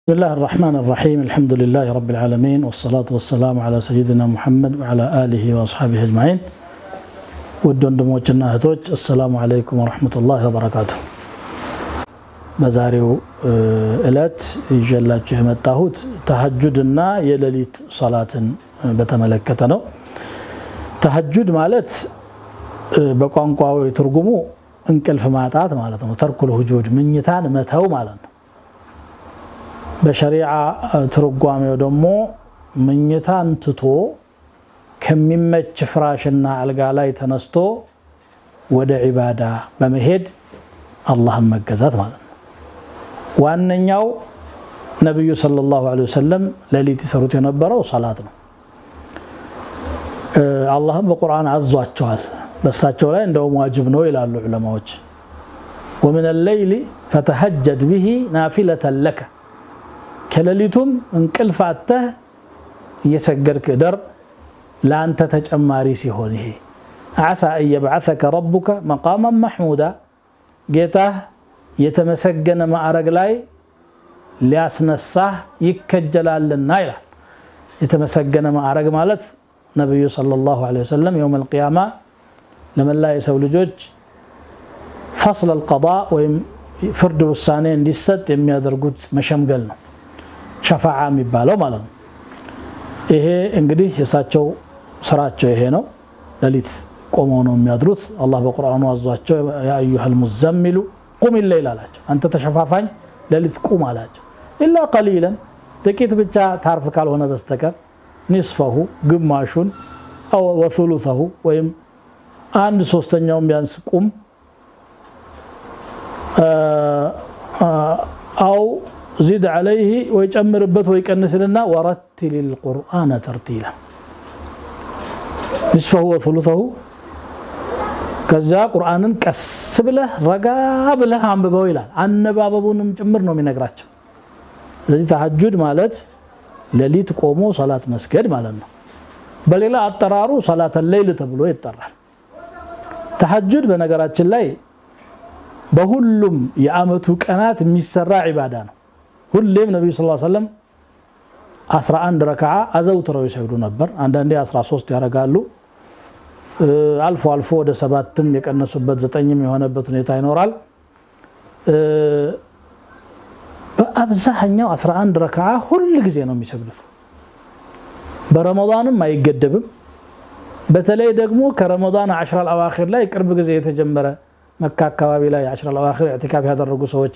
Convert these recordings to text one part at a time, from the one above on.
بسم الله الرحمن الرحيم الحمد لله رب العالمين والصلاة والسلام على سيدنا محمد وعلى آله وأصحابه أجمعين ودندموچنا እህቶች السلام عليكم ورحمة الله وبركاته በዛሬው እለት ይዤላችሁ የመጣሁት ተሐጁድና የሌሊት ሶላትን በተመለከተ ነው። ተሐጁድ ማለት በቋንቋው ትርጉሙ እንቅልፍ ማጣት ማለት ነው። ተርኩል ሁጁድ ምኝታን መተው ማለት ነው። በሸሪዓ ትርጓሜው ደግሞ ምኝታን ትቶ ከሚመች ፍራሽና አልጋ ላይ ተነስቶ ወደ ዒባዳ በመሄድ አላህን መገዛት ማለት ነው። ዋነኛው ነብዩ ሰለላሁ ዐለይሂ ወሰለም ሌሊት ይሰሩት የነበረው ሶላት ነው። አላህም በቁርአን አዟቸዋል። በሳቸው ላይ እንደውም ዋጅብ ነው ይላሉ ዑለማዎች። ومن الليل فتهجد به نافلة لك ከሌሊቱም እንቅልፍ አጥተህ እየሰገድክ ደር ለአንተ ተጨማሪ ሲሆን ይሄ عسى أن يبعثك ربك مقاما محمودا ጌታህ የተመሰገነ ማዕረግ ላይ ሊያስነሳህ ይከጀላልና ይላል። የተመሰገነ ማዕረግ ማለት ነብዩ ሰለላሁ ዐለይሂ ወሰለም يوم القيامة ለመላ የሰው ልጆች فصل القضاء ወይም ፍርድ ውሳኔ እንዲሰጥ የሚያደርጉት መሸምገል ነው። ሸፋዓ የሚባለው ማለት ነው። ይሄ እንግዲህ የሳቸው ስራቸው ይሄ ነው። ሌሊት ቆመው ነው የሚያድሩት። አላህ በቁርአኑ አዟቸው ያ አዩሃል ሙዘሚሉ ቁም الليل አላቸው። አንተ ተሸፋፋኝ ሌሊት ቁም አላቸው። ኢላ ቀሊላን ጥቂት ብቻ ታርፍ ካልሆነ በስተቀር ንስፈሁ ግማሹን አው ወثلثه ወይም አንድ ሶስተኛውን ቢያንስ ቁም አው زيد عليه ويጨምርበት ወይ ቀንስልና ورتل القرآن ترتيلا نصفه وثلثه ከዛ ቁርአንን ቀስ ብለህ ረጋ ብለህ አንብበው ይላል። አነባበቡንም ጭምር ነው የሚነግራቸው። ስለዚህ ተሐጁድ ማለት ሌሊት ቆሞ ሶላት መስገድ ማለት ነው። በሌላ አጠራሩ ሶላተ ሌሊት ተብሎ ይጠራል። ተሐጁድ በነገራችን ላይ በሁሉም የአመቱ ቀናት የሚሰራ ዒባዳ ነው። ሁሌም ነብዩ ሰለላሁ ዐለይሂ ወሰለም 11 ረካዓ አዘውትረው ይሰግዱ ነበር። አንዳንዴ 13 ያረጋሉ። አልፎ አልፎ ወደ 7ም የቀነሱበት 9ም የሆነበት ሁኔታ ይኖራል። በአብዛኛው 11 ረካዓ ሁሉ ጊዜ ነው የሚሰግዱት። በረመዳንም አይገደብም። በተለይ ደግሞ ከረመዳን 10 አልአዋኺር ላይ ቅርብ ጊዜ የተጀመረ መካ አካባቢ ላይ 10 አልአዋኺር ኢዕቲካፍ ያደረጉ ሰዎች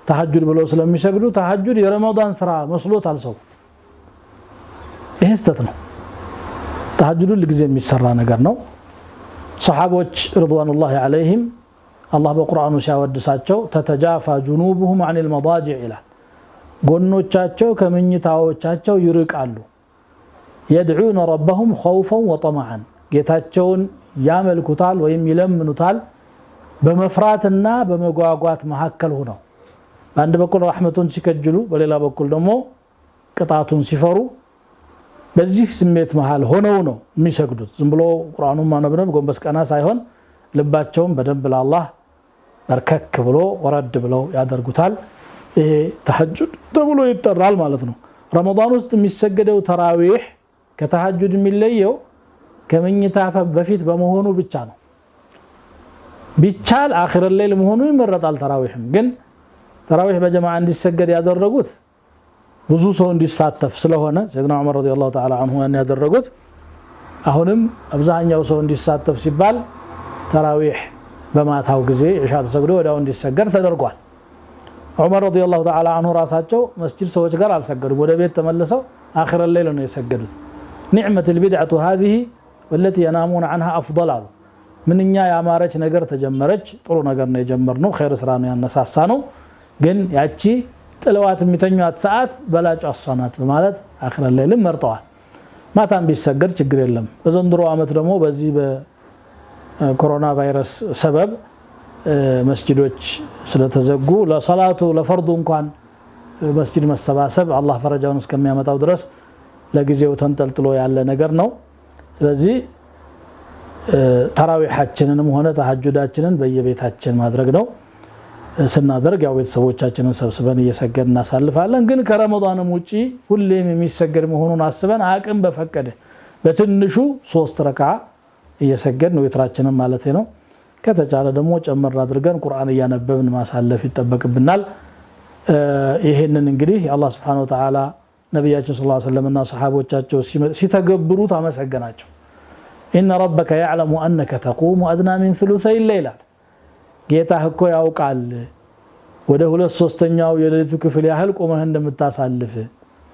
ተሐጁድ ብለው ስለሚሰግዱ ተሐጁድ የረመዳን ስራ መስሎታል ሰው። ይሄ ስተት ነው። ተሐጁድ ሁሉ ጊዜ የሚሰራ ነገር ነው። ሰሃቦች ረضوانላሂ ዐለይሂም አላህ በቁርአኑ ሲያወድሳቸው ተተጃፋ ጁኑቡሁም عن المضاجع ይላል። ጎኖቻቸው ከመኝታዎቻቸው ይርቃሉ። يدعون ربهم خوفا وطمعا ጌታቸውን ያመልኩታል ወይም ይለምኑታል በመፍራትና በመጓጓት መሐከል ሆነው። በአንድ በኩል ረህመቱን ሲከጅሉ በሌላ በኩል ደግሞ ቅጣቱን ሲፈሩ በዚህ ስሜት መሃል ሆነው ነው የሚሰግዱት። ዝም ብሎ ቁርአኑን ማንበብ ጎንበስ ቀና ሳይሆን ልባቸውን በደንብ ለአላህ በርከክ ብሎ ወረድ ብለው ያደርጉታል። ይሄ ተሐጁድ ተብሎ ይጠራል ማለት ነው። ረመዳን ውስጥ የሚሰገደው ተራዊህ ከተሐጁድ የሚለየው ከመኝታ በፊት በመሆኑ ብቻ ነው። ቢቻል አኺር ሌሊት መሆኑ ይመረጣል። ተራዊህም ግን ተራዊህ በጀማዓ እንዲሰገድ ያደረጉት ብዙ ሰው እንዲሳተፍ ስለሆነ ሰይድና ዑመር ረዲየላሁ ተዓላ ዐንሁ ያደረጉት። አሁንም አብዛኛው ሰው እንዲሳተፍ ሲባል ተራዊህ በማታው ጊዜ ኢሻ ተሰግዶ ወዲያው እንዲሰገድ ተደርጓል። ዑመር ረዲየላሁ ተዓላ ዐንሁ ራሳቸው መስጂድ ሰዎች ጋር አልሰገዱም። ወደ ቤት ተመልሰው አኺር ሌሊት ነው የሰገዱት። ኒዕመት البدعة هذه والتي ينامون عنها أفضل አሉ። ምንኛ ያማረች ነገር ተጀመረች። ጥሩ ነገር ነው የጀመርነው። ኸይር ስራ ነው ያነሳሳነው። ግን ያቺ ጥለዋት የሚተኙት ሰዓት በላጭ አሷናት በማለት አኺር ሌሊት መርጠዋል። ማታም ቢሰገድ ችግር የለም። በዘንድሮ አመት ደግሞ በዚህ በኮሮና ቫይረስ ሰበብ መስጂዶች ስለተዘጉ ለሶላቱ ለፈርዱ እንኳን መስጂድ መሰባሰብ አላህ ፈረጃውን እስከሚያመጣው ድረስ ለጊዜው ተንጠልጥሎ ያለ ነገር ነው። ስለዚህ ተራዊሃችንንም ሆነ ተሐጁዳችንን በየቤታችን ማድረግ ነው። ስናደርግ ያው ቤተሰቦቻችንን ሰብስበን እየሰገድን እናሳልፋለን ግን ከረመዳንም ውጪ ሁሌም የሚሰገድ መሆኑን አስበን አቅም በፈቀደ በትንሹ 3 ረካ እየሰገድን ወትራችንን ማለት ነው ከተቻለ ደግሞ ጨመር አድርገን ቁርአን እያነበብን ማሳለፍ ይተበቅብናል ይሄንን እንግዲህ አላህ Subhanahu Wa Ta'ala ነብያችን ሰለላሁ ዐለይሂ ወሰለም እና ሰሃቦቻቸው ሲተገብሩት አመሰገናቸው إن ربك يعلم أنك تقوم أدنى من ثلثي الليل ጌታህ እኮ ያውቃል ወደ 2/3ኛው የሌሊቱ ክፍል ያህል ቆመህ እንደምታሳልፍ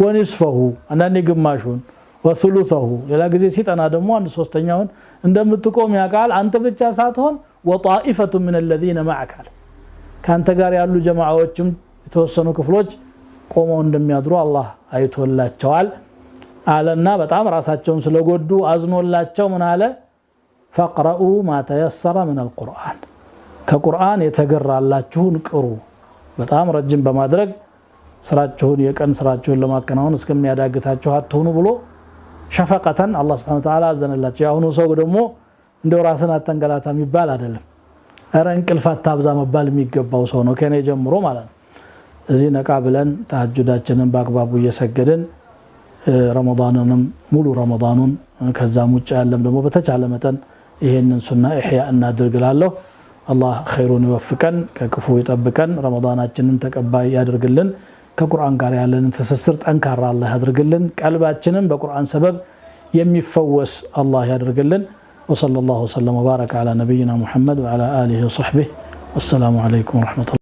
ወንስፈሁ አንዳንዴ ግማሹን ወثلثه ሌላ ጊዜ ሲጠና ደግሞ 1/3ኛውን እንደምትቆም ያውቃል አንተ ብቻ ሳትሆን وطائفة من الذين معك ካንተ ጋር ያሉ ጀማዓዎችም የተወሰኑ ክፍሎች ቆመው እንደሚያድሩ አላህ አይቶላቸዋል አለና በጣም ራሳቸውን ስለጎዱ አዝኖላቸው ምን አለ فقرؤوا ما تيسر من القرآن ከቁርአን የተገራላችሁን ቅሩ በጣም ረጅም በማድረግ ስራችሁን የቀን ስራችሁን ለማከናወን እስከሚያዳግታችሁ አትሆኑ ብሎ ሸፈቀተን አላህ Subhanahu Wa Ta'ala አዘነላቸው ያሁኑ ሰው ደግሞ እንደው ራስን አተንገላታ የሚባል አይደለም አረ እንቅልፋት ታብዛ መባል የሚገባው ሰው ነው ከኔ ጀምሮ ማለት ነው እዚህ ነቃ ብለን ተሐጁዳችንን በአግባቡ እየሰገድን ረመዳንንም ሙሉ ረመዳኑን ከዛም ውጭ ያለም ደግሞ በተቻለ መጠን ይሄንን ሱና ኢህያ እናድርግላለሁ አላህ ኸይሩን ይወፍቀን ከክፉ ይጠብቀን ረመዳናችንን ተቀባይ ያድርግልን ከቁርአን ጋር ያለንን ትስስር ጠንካራ አላህ ያድርግልን ቀልባችንን በቁርአን ሰበብ የሚፈወስ አላህ ያድርግልን وصلى الله وسلم وبارك على نبينا محمد وعلى آله وصحبه والسلام عليكم ورحمة الله